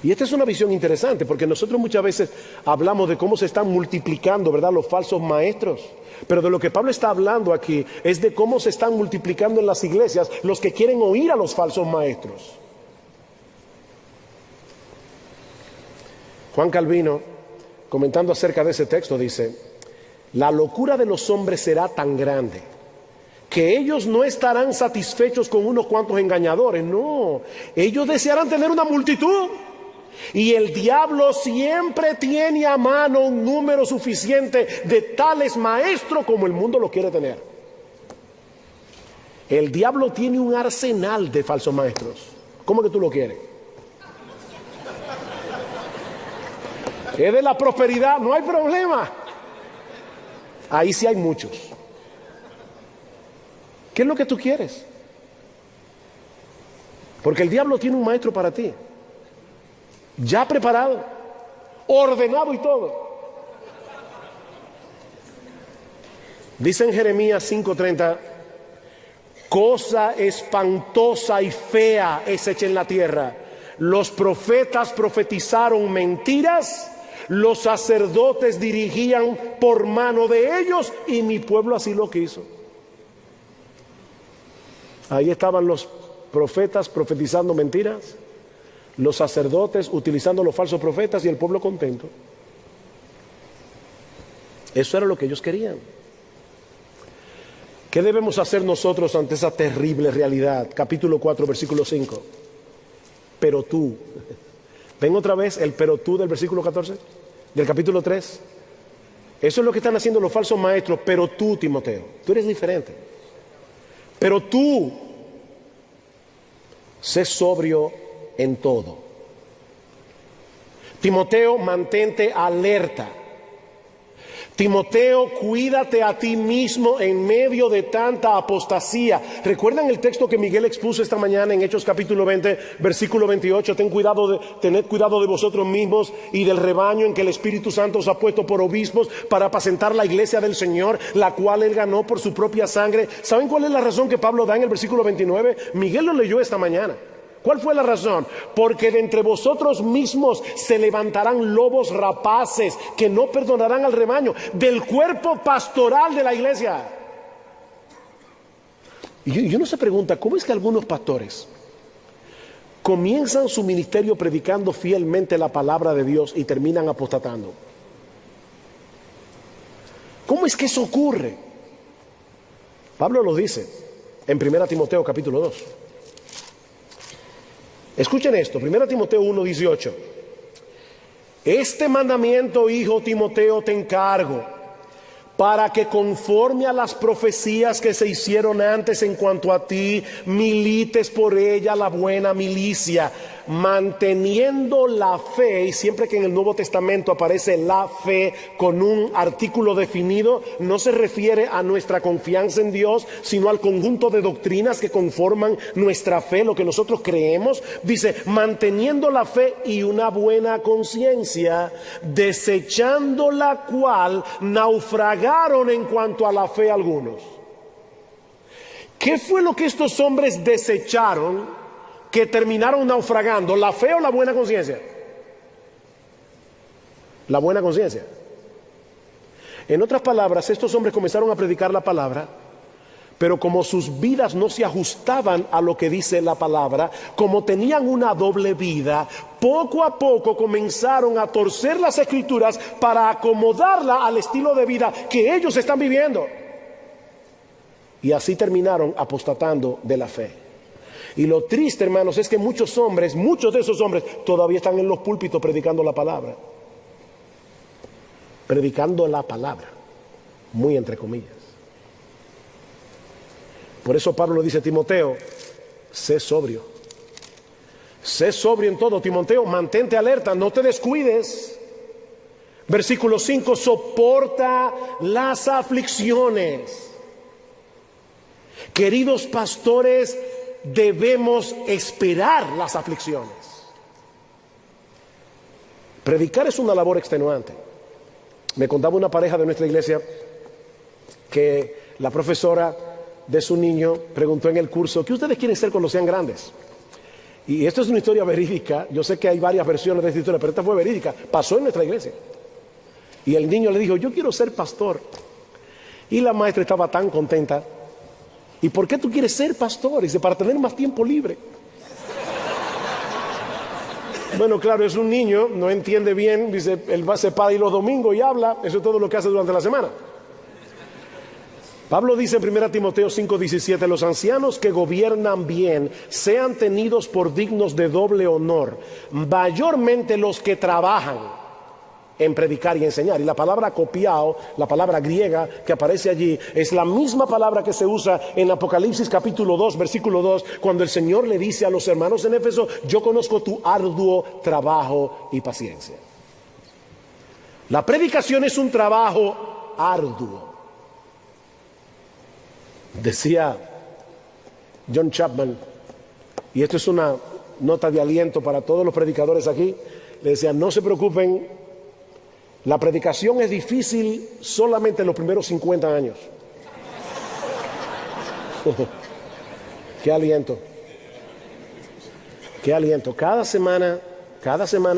Y esta es una visión interesante, porque nosotros muchas veces hablamos de cómo se están multiplicando, ¿verdad?, los falsos maestros. Pero de lo que Pablo está hablando aquí es de cómo se están multiplicando en las iglesias los que quieren oír a los falsos maestros. Juan Calvino, comentando acerca de ese texto, dice: la locura de los hombres será tan grande que ellos no estarán satisfechos con unos cuantos engañadores. No, ellos desearán tener una multitud. Y el diablo siempre tiene a mano un número suficiente de tales maestros como el mundo lo quiere tener. El diablo tiene un arsenal de falsos maestros. ¿Cómo que tú lo quieres? Es de la prosperidad, no hay problema. Ahí sí hay muchos. ¿Qué es lo que tú quieres? Porque el diablo tiene un maestro para ti, ya preparado, ordenado y todo. Dice en Jeremías 5:30: cosa espantosa y fea es hecha en la tierra. Los profetas profetizaron mentiras, los sacerdotes dirigían por mano de ellos, y mi pueblo así lo quiso. Ahí estaban los profetas profetizando mentiras, los sacerdotes utilizando los falsos profetas y el pueblo contento. Eso era lo que ellos querían. ¿Qué debemos hacer nosotros ante esa terrible realidad? Capítulo 4, versículo 5. Pero tú, ven otra vez el pero tú del versículo 14, del capítulo 3. Eso es lo que están haciendo los falsos maestros. Pero tú, Timoteo, tú eres diferente. Pero tú, sé sobrio en todo. Timoteo, mantente alerta. Timoteo, cuídate a ti mismo en medio de tanta apostasía. ¿Recuerdan el texto que Miguel expuso esta mañana en Hechos capítulo 20, versículo 28? Tened cuidado de vosotros mismos y del rebaño en que el Espíritu Santo os ha puesto por obispos para apacentar la iglesia del Señor, la cual él ganó por su propia sangre. ¿Saben cuál es la razón que Pablo da en el versículo 29? Miguel lo leyó esta mañana. ¿Cuál fue la razón? Porque de entre vosotros mismos se levantarán lobos rapaces que no perdonarán al rebaño, del cuerpo pastoral de la iglesia. Y uno se pregunta, ¿cómo es que algunos pastores comienzan su ministerio predicando fielmente la palabra de Dios y terminan apostatando? ¿Cómo es que eso ocurre? Pablo lo dice en 1 Timoteo capítulo 2. Escuchen esto, 1 Timoteo 1:18. Este mandamiento, hijo Timoteo, te encargo, para que conforme a las profecías que se hicieron antes en cuanto a ti, milites por ella la buena milicia, manteniendo la fe. Y siempre que en el Nuevo Testamento aparece la fe con un artículo definido, no se refiere a nuestra confianza en Dios, sino al conjunto de doctrinas que conforman nuestra fe, lo que nosotros creemos. Dice, manteniendo la fe y una buena conciencia, desechando la cual naufragaron en cuanto a la fe algunos. ¿Qué fue lo que estos hombres desecharon que terminaron naufragando? ¿La fe o la buena conciencia? La buena conciencia. En otras palabras, estos hombres comenzaron a predicar la palabra, pero como sus vidas no se ajustaban a lo que dice la palabra, como tenían una doble vida, poco a poco comenzaron a torcer las Escrituras para acomodarla al estilo de vida que ellos están viviendo. Y así terminaron apostatando de la fe. Y lo triste, hermanos, es que muchos de esos hombres todavía están en los púlpitos predicando la palabra. Predicando la palabra, muy entre comillas. Por eso Pablo le dice a Timoteo, sé sobrio. Sé sobrio en todo, Timoteo, mantente alerta, no te descuides. Versículo 5, soporta las aflicciones. Queridos pastores, debemos esperar las aflicciones. Predicar es una labor extenuante. Me contaba una pareja de nuestra iglesia que la profesora de su niño preguntó en el curso: ¿qué ustedes quieren ser cuando sean grandes? Y esto es una historia verídica. Yo sé que hay varias versiones de esta historia, pero esta fue verídica. Pasó en nuestra iglesia. Y el niño le dijo: yo quiero ser pastor. Y la maestra estaba tan contenta. ¿Y por qué tú quieres ser pastor? Dice: para tener más tiempo libre. Bueno, claro, es un niño, no entiende bien. Dice, él se para ir los domingos y habla. Eso es todo lo que hace durante la semana. Pablo dice en 1 Timoteo 5:17: los ancianos que gobiernan bien sean tenidos por dignos de doble honor, mayormente los que trabajan en predicar y enseñar. Y la palabra copiao, la palabra griega que aparece allí, es la misma palabra que se usa en Apocalipsis capítulo 2, versículo 2, cuando el Señor le dice a los hermanos en Éfeso: yo conozco tu arduo trabajo y paciencia. La predicación es un trabajo arduo. Decía John Chapman, y esto es una nota de aliento para todos los predicadores aquí, le decía: no se preocupen, la predicación es difícil solamente en los primeros 50 años. Qué aliento. Qué aliento. Cada semana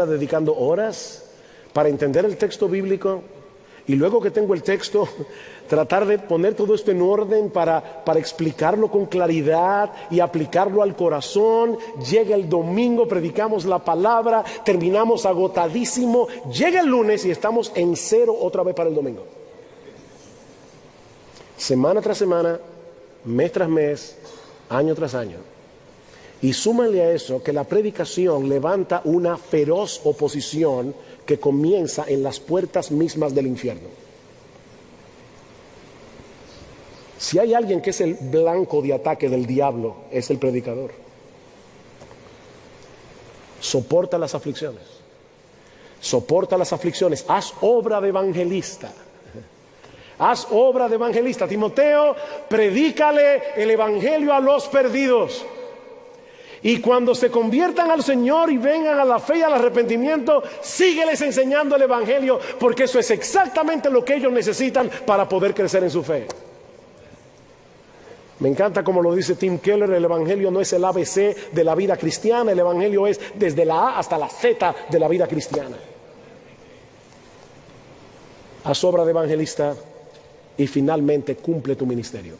dedicando horas para entender el texto bíblico, y luego que tengo el texto, tratar de poner todo esto en orden para explicarlo con claridad y aplicarlo al corazón. Llega el domingo, predicamos la palabra, terminamos agotadísimo. Llega el lunes y estamos en cero otra vez para el domingo. Semana tras semana, mes tras mes, año tras año. Y súmale a eso que la predicación levanta una feroz oposición que comienza en las puertas mismas del infierno. Si hay alguien que es el blanco de ataque del diablo, es el predicador. Soporta las aflicciones. Soporta las aflicciones. Haz obra de evangelista. Haz obra de evangelista. Timoteo, predícale el evangelio a los perdidos. Y cuando se conviertan al Señor y vengan a la fe y al arrepentimiento, sígueles enseñando el evangelio, porque eso es exactamente lo que ellos necesitan para poder crecer en su fe. Me encanta como lo dice Tim Keller: el evangelio no es el ABC de la vida cristiana, el evangelio es desde la A hasta la Z de la vida cristiana. Haz obra de evangelista y finalmente cumple tu ministerio.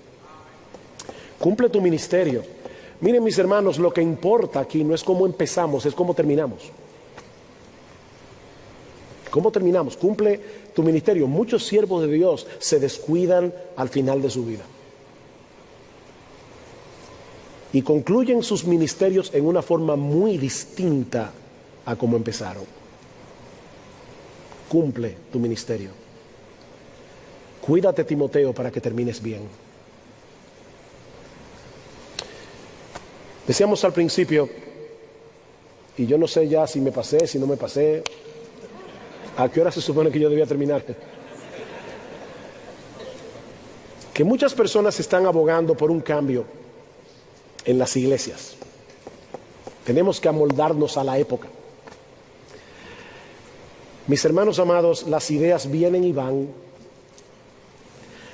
Cumple tu ministerio. Miren, mis hermanos, lo que importa aquí no es cómo empezamos, es cómo terminamos. ¿Cómo terminamos? Cumple tu ministerio. Muchos siervos de Dios se descuidan al final de su vida y concluyen sus ministerios en una forma muy distinta a como empezaron. Cumple tu ministerio. Cuídate, Timoteo, para que termines bien. Decíamos al principio, y yo no sé ya si me pasé, si no me pasé, ¿a qué hora se supone que yo debía terminar? Que muchas personas están abogando por un cambio en las iglesias. Tenemos que amoldarnos a la época. Mis hermanos amados, las ideas vienen y van,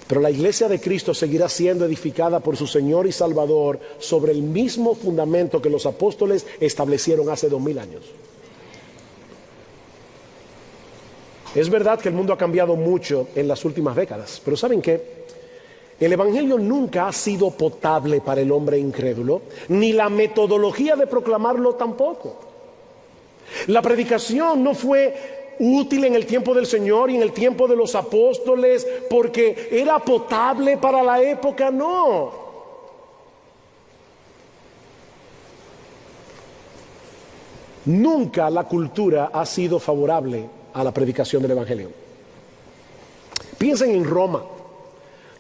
pero la iglesia de Cristo seguirá siendo edificada por su Señor y Salvador sobre el mismo fundamento que los apóstoles establecieron hace 2000 años. Es verdad que el mundo ha cambiado mucho en las últimas décadas, pero ¿saben qué? El evangelio nunca ha sido potable para el hombre incrédulo, ni la metodología de proclamarlo tampoco. La predicación no fue útil en el tiempo del Señor y en el tiempo de los apóstoles porque era potable para la época, no. Nunca la cultura ha sido favorable a la predicación del evangelio. Piensen en Roma.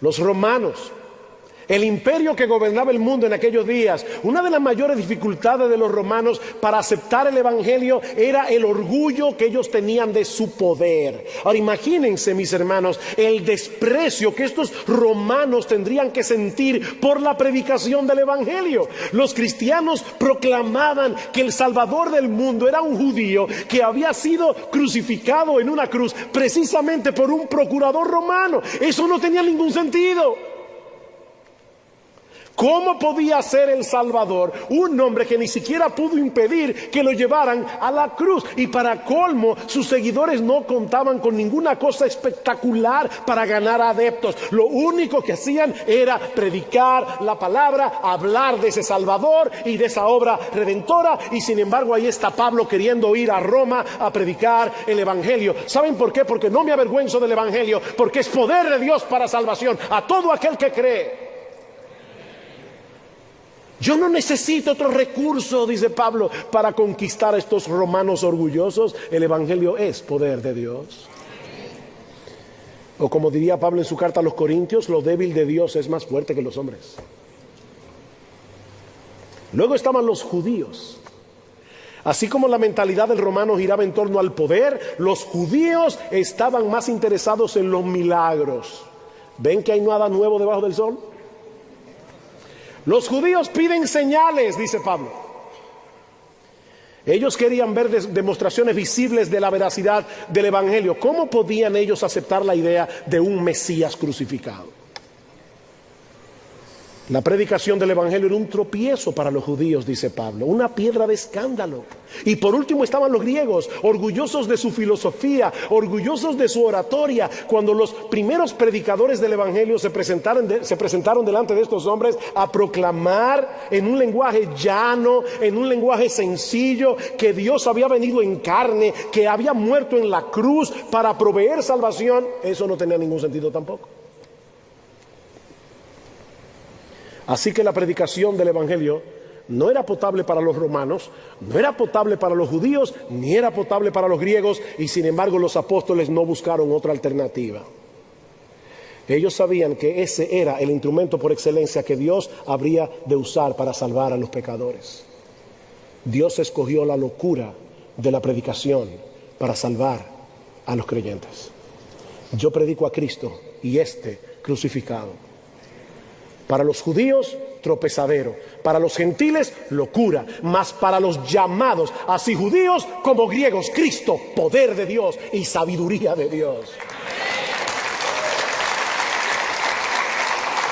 Los romanos El imperio que gobernaba el mundo en aquellos días, una de las mayores dificultades de los romanos para aceptar el evangelio era el orgullo que ellos tenían de su poder. Ahora imagínense, mis hermanos, el desprecio que estos romanos tendrían que sentir por la predicación del evangelio. Los cristianos proclamaban que el Salvador del mundo era un judío que había sido crucificado en una cruz precisamente por un procurador romano. Eso no tenía ningún sentido. ¿Cómo podía ser el Salvador un hombre que ni siquiera pudo impedir que lo llevaran a la cruz? Y para colmo, sus seguidores no contaban con ninguna cosa espectacular para ganar adeptos. Lo único que hacían era predicar la palabra, hablar de ese Salvador y de esa obra redentora. Y sin embargo, ahí está Pablo queriendo ir a Roma a predicar el evangelio. ¿Saben por qué? Porque no me avergüenzo del evangelio, porque es poder de Dios para salvación a todo aquel que cree. Yo no necesito otro recurso, dice Pablo, para conquistar a estos romanos orgullosos. El evangelio es poder de Dios. O como diría Pablo en su carta a los Corintios, lo débil de Dios es más fuerte que los hombres. Luego estaban los judíos. Así como la mentalidad del romano giraba en torno al poder, los judíos estaban más interesados en los milagros. ¿Ven que hay nada nuevo debajo del sol? Los judíos piden señales, dice Pablo. Ellos querían ver demostraciones visibles de la veracidad del evangelio. ¿Cómo podían ellos aceptar la idea de un Mesías crucificado? La predicación del evangelio era un tropiezo para los judíos, dice Pablo, una piedra de escándalo. Y por último estaban los griegos, orgullosos de su filosofía, orgullosos de su oratoria. Cuando los primeros predicadores del evangelio se presentaron delante de estos hombres a proclamar en un lenguaje llano, en un lenguaje sencillo, que Dios había venido en carne, que había muerto en la cruz para proveer salvación, eso no tenía ningún sentido tampoco. Así que la predicación del evangelio no era potable para los romanos, no era potable para los judíos, ni era potable para los griegos, y sin embargo los apóstoles no buscaron otra alternativa. Ellos sabían que ese era el instrumento por excelencia que Dios habría de usar para salvar a los pecadores. Dios escogió la locura de la predicación para salvar a los creyentes. Yo predico a Cristo y este crucificado. Para los judíos, tropezadero. Para los gentiles, locura. Mas para los llamados, así judíos como griegos, Cristo, poder de Dios y sabiduría de Dios.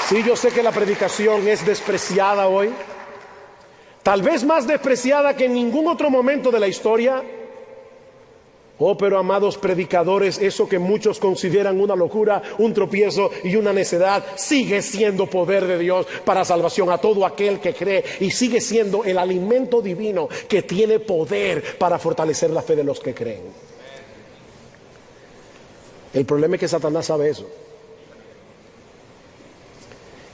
Sí, yo sé que la predicación es despreciada hoy. Tal vez más despreciada que en ningún otro momento de la historia. Oh, pero amados predicadores, eso que muchos consideran una locura, un tropiezo y una necedad, sigue siendo poder de Dios para salvación a todo aquel que cree, y sigue siendo el alimento divino que tiene poder para fortalecer la fe de los que creen. El problema es que Satanás sabe eso.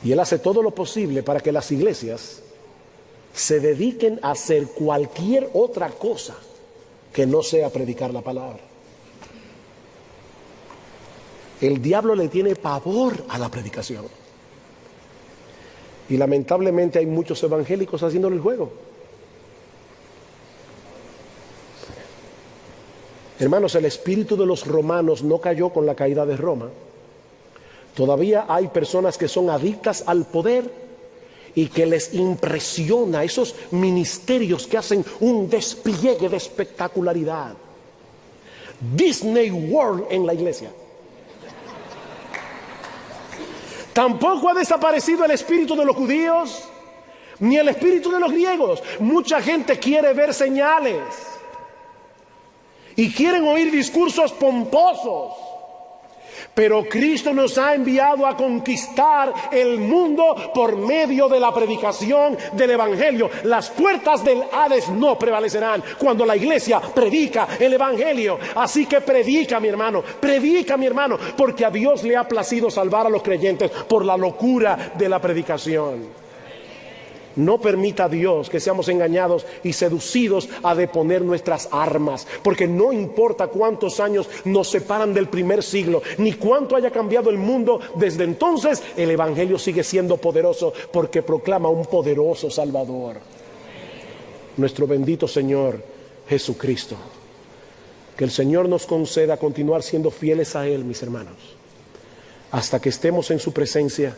Y él hace todo lo posible para que las iglesias se dediquen a hacer cualquier otra cosa que no sea predicar la palabra. El diablo le tiene pavor a la predicación. Y lamentablemente hay muchos evangélicos haciéndole el juego. Hermanos, el espíritu de los romanos no cayó con la caída de Roma. Todavía hay personas que son adictas al poder y que les impresiona esos ministerios que hacen un despliegue de espectacularidad. Disney World en la iglesia. Tampoco ha desaparecido el espíritu de los judíos, ni el espíritu de los griegos. Mucha gente quiere ver señales y quieren oír discursos pomposos. Pero Cristo nos ha enviado a conquistar el mundo por medio de la predicación del evangelio. Las puertas del Hades no prevalecerán cuando la iglesia predica el evangelio. Así que predica, mi hermano, porque a Dios le ha placido salvar a los creyentes por la locura de la predicación. No permita, Dios, que seamos engañados y seducidos a deponer nuestras armas, porque no importa cuántos años nos separan del primer siglo, ni cuánto haya cambiado el mundo desde entonces, el Evangelio sigue siendo poderoso, porque proclama un poderoso Salvador, nuestro bendito Señor Jesucristo. Que el Señor nos conceda continuar siendo fieles a Él, mis hermanos, hasta que estemos en su presencia,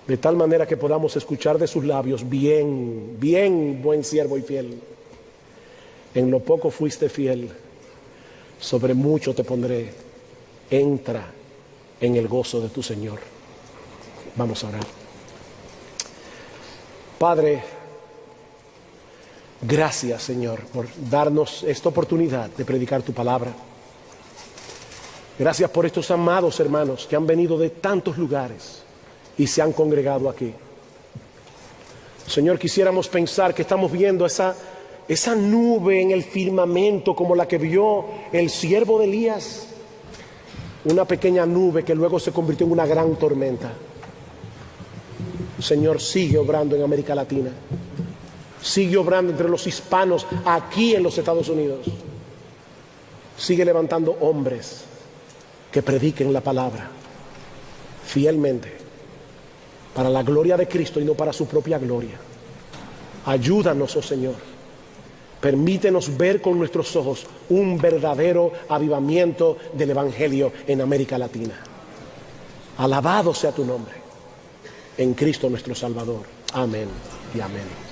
de tal manera que podamos escuchar de sus labios: bien, bien, buen siervo y fiel. En lo poco fuiste fiel, sobre mucho te pondré. Entra en el gozo de tu Señor. Vamos a orar. Padre, gracias, Señor, por darnos esta oportunidad de predicar tu palabra. Gracias por estos amados hermanos que han venido de tantos lugares y se han congregado aquí. Señor, quisiéramos pensar que estamos viendo esa nube en el firmamento como la que vio el siervo de Elías. Una pequeña nube que luego se convirtió en una gran tormenta. Señor, sigue obrando en América Latina. Sigue obrando entre los hispanos aquí en los Estados Unidos. Sigue levantando hombres que prediquen la palabra fielmente, para la gloria de Cristo y no para su propia gloria. Ayúdanos, oh Señor. Permítenos ver con nuestros ojos un verdadero avivamiento del Evangelio en América Latina. Alabado sea tu nombre, en Cristo nuestro Salvador. Amén y amén.